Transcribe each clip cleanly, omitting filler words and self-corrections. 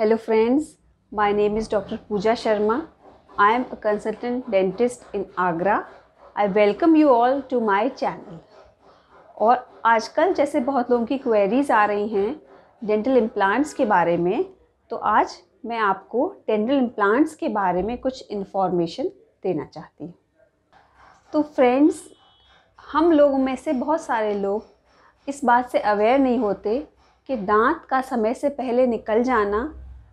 Hello friends, my name is Dr. Pooja Sharma. I am a consultant dentist in Agra. I welcome you all to my channel. और आजकल जैसे बहुत लोगों की queries आ रही हैं डेंटल इम्प्लांट्स के बारे में, तो आज मैं आपको डेंटल इम्प्लांट्स के बारे में कुछ इन्फॉर्मेशन देना चाहती हूँ। तो फ्रेंड्स, हम लोगों में से बहुत सारे लोग इस बात से अवेयर नहीं होते कि दांत का समय से पहले निकल जाना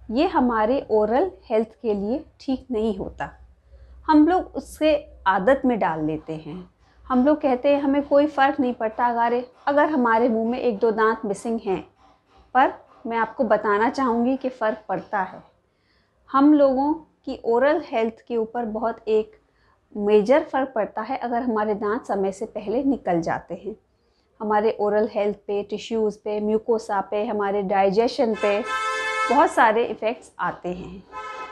ये हमारे ओरल हेल्थ के लिए ठीक नहीं होता। हम लोग उससे आदत में डाल लेते हैं। हम लोग कहते हैं हमें कोई फ़र्क नहीं पड़ता अगर हमारे मुंह में एक दो दांत मिसिंग हैं, पर मैं आपको बताना चाहूँगी कि फ़र्क पड़ता है। हम लोगों की ओरल हेल्थ के ऊपर बहुत एक मेजर फ़र्क पड़ता है अगर हमारे दांत समय से पहले निकल जाते हैं। हमारे ओरल हेल्थ पे, टिश्यूज़ पे, म्यूकोसा पे, हमारे डाइजेशन पे बहुत सारे इफ़ेक्ट्स आते हैं।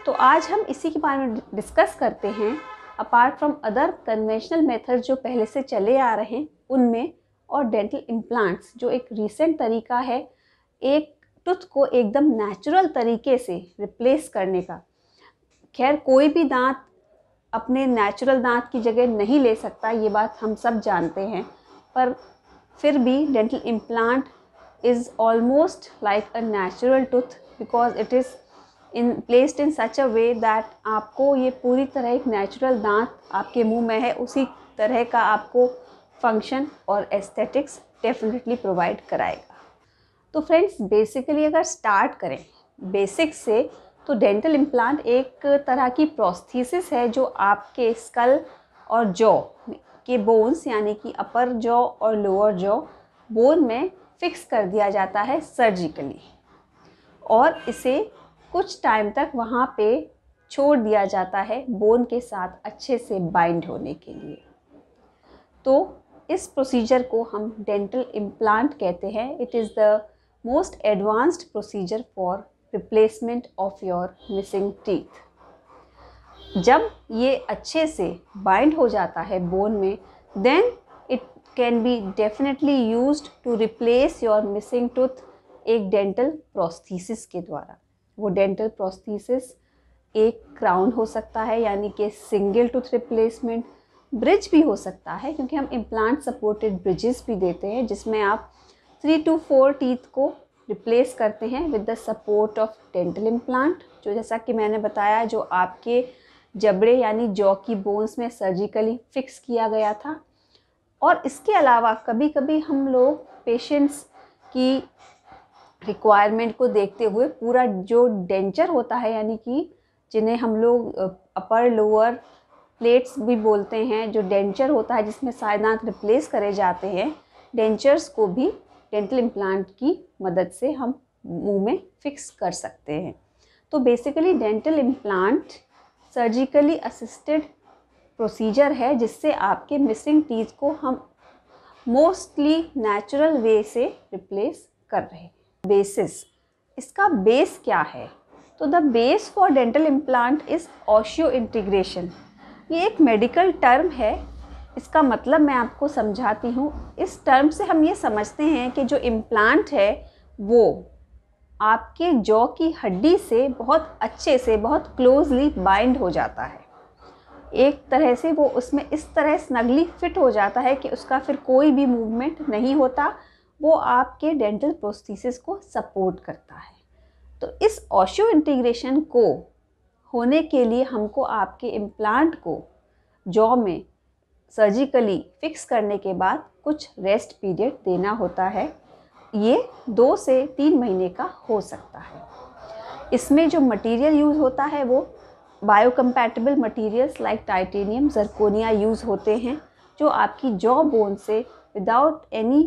तो आज हम इसी के बारे में डिस्कस करते हैं, apart from other conventional method जो पहले से चले आ रहे हैं उनमें, और डेंटल इम्प्लांट्स जो एक रीसेंट तरीका है एक टूथ को एकदम नेचुरल तरीके से रिप्लेस करने का। खैर, कोई भी दांत अपने नेचुरल दांत की जगह नहीं ले सकता, ये बात हम सब जानते हैं, पर फिर भी dental implant is almost like a natural tooth because it is placed in such a way that आपको ये पूरी तरह एक नेचुरल दांत आपके मुंह में है उसी तरह का आपको फंक्शन और एस्थेटिक्स डेफिनेटली प्रोवाइड कराएगा। तो फ्रेंड्स, बेसिकली अगर स्टार्ट करें बेसिक से, तो डेंटल इम्प्लांट एक तरह की प्रोस्थेसिस है जो आपके स्कल और जॉ के बोन्स यानी कि अपर जॉ और लोअर जॉ बोन में फिक्स कर दिया जाता है सर्जिकली, और इसे कुछ टाइम तक वहाँ पे छोड़ दिया जाता है बोन के साथ अच्छे से बाइंड होने के लिए। तो इस प्रोसीजर को हम डेंटल इम्प्लांट कहते हैं। It is the most advanced procedure for replacement of your missing teeth. जब ये अच्छे से बाइंड हो जाता है बोन में, then it can be definitely used to replace your missing tooth एक डेंटल प्रोस्थेसिस के द्वारा। वो डेंटल प्रोस्थेसिस एक क्राउन हो सकता है यानी कि सिंगल टूथ रिप्लेसमेंट, ब्रिज भी हो सकता है क्योंकि हम इम्प्लांट सपोर्टेड ब्रिजेस भी देते हैं जिसमें आप 3 to 4 टीथ को रिप्लेस करते हैं with the support of dental implant, जो जैसा कि मैंने बताया जो आपके जबड़े यानी जॉ की बोन्स में सर्जिकली फिक्स किया गया था। और इसके अलावा कभी कभी हम लोग पेशेंट्स की रिक्वायरमेंट को देखते हुए पूरा जो डेंचर होता है यानी कि जिन्हें हम लोग अपर लोअर प्लेट्स भी बोलते हैं, जो डेंचर होता है जिसमें सारे दांत रिप्लेस करे जाते हैं, डेंचर्स को भी डेंटल इम्प्लांट की मदद से हम मुंह में फिक्स कर सकते हैं। तो basically dental implant surgically assisted procedure है जिससे आपके मिसिंग टीथ को हम मोस्टली नेचुरल वे से रिप्लेस कर रहे हैं। बेसिस, इसका बेस क्या है? तो the base for dental implant is ऑशियो इंटीग्रेशन। ये एक मेडिकल टर्म है। इसका मतलब मैं आपको समझाती हूँ। इस टर्म से हम ये समझते हैं कि जो इम्प्लांट है वो आपके जॉ की हड्डी से बहुत अच्छे से बहुत क्लोजली बाइंड हो जाता है। एक तरह से वो उसमें इस तरह स्नगली फिट हो जाता है कि उसका फिर कोई भी मूवमेंट नहीं होता। वो आपके डेंटल प्रोस्थेसिस को सपोर्ट करता है। तो इस ऑशियो इंटीग्रेशन को होने के लिए हमको आपके इम्प्लांट को जॉ में सर्जिकली फिक्स करने के बाद कुछ रेस्ट पीरियड देना होता है। ये 2 से 3 महीने का हो सकता है। इसमें जो मटेरियल यूज़ होता है वो biocompatible materials like titanium, zirconia use होते हैं, जो आपकी जॉ बोन से without any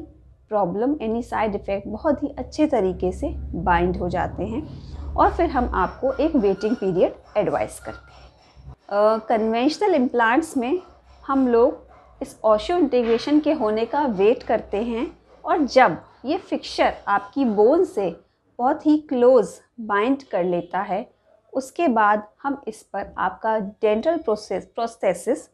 problem, any side effect बहुत ही अच्छे तरीके से बाइंड हो जाते हैं। और फिर हम आपको एक वेटिंग पीरियड एडवाइस करते हैं। कन्वेंशनल इम्प्लांट्स में हम लोग इस ऑशियो इंटीग्रेशन के होने का वेट करते हैं, और जब ये फिक्सचर आपकी बोन से बहुत ही क्लोज बाइंड कर लेता है, उसके बाद हम इस पर आपका डेंटल प्रोस्थेसिस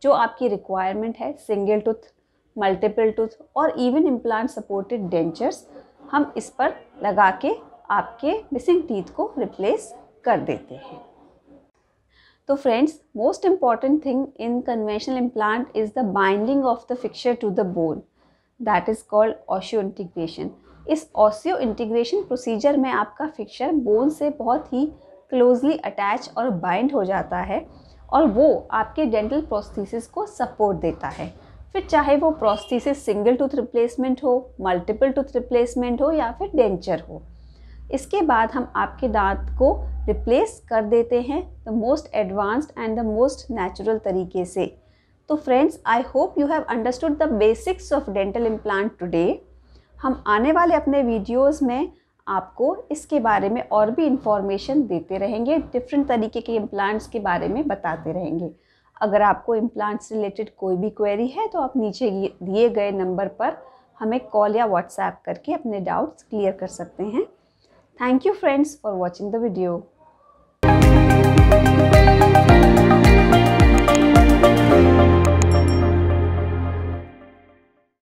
जो आपकी रिक्वायरमेंट है, सिंगल टूथ, मल्टीपल टूथ और इवन इम्प्लांट सपोर्टेड डेंचर्स, हम इस पर लगा के आपके मिसिंग टीथ को रिप्लेस कर देते हैं। तो friends, most important thing in conventional implant is the binding of the fixture to the bone, that is called osteo integration. इस ऑस्टियो इंटीग्रेशन प्रोसीजर में आपका फिक्सचर बोन से बहुत ही क्लोजली अटैच और बाइंड हो जाता है और वो आपके डेंटल प्रोस्थेसिस को सपोर्ट देता है। फिर चाहे वो प्रोस्थेसिस सिंगल टूथ रिप्लेसमेंट हो, मल्टीपल टूथ रिप्लेसमेंट हो या फिर डेंचर हो। इसके बाद हम आपके दांत को रिप्लेस कर देते हैं the most advanced and the most natural तरीके से। तो friends, I hope you have understood the basics of dental implant today. हम आने वाले अपने वीडियोस में आपको इसके बारे में और भी इंफॉर्मेशन देते रहेंगे, डिफरेंट तरीके के इम्प्लांट्स के बारे में बताते रहेंगे। अगर आपको इम्प्लांट्स रिलेटेड कोई भी क्वेरी है तो आप नीचे दिए गए नंबर पर हमें कॉल या व्हाट्सएप करके अपने डाउट्स क्लियर कर सकते हैं। Thank you friends for watching the video.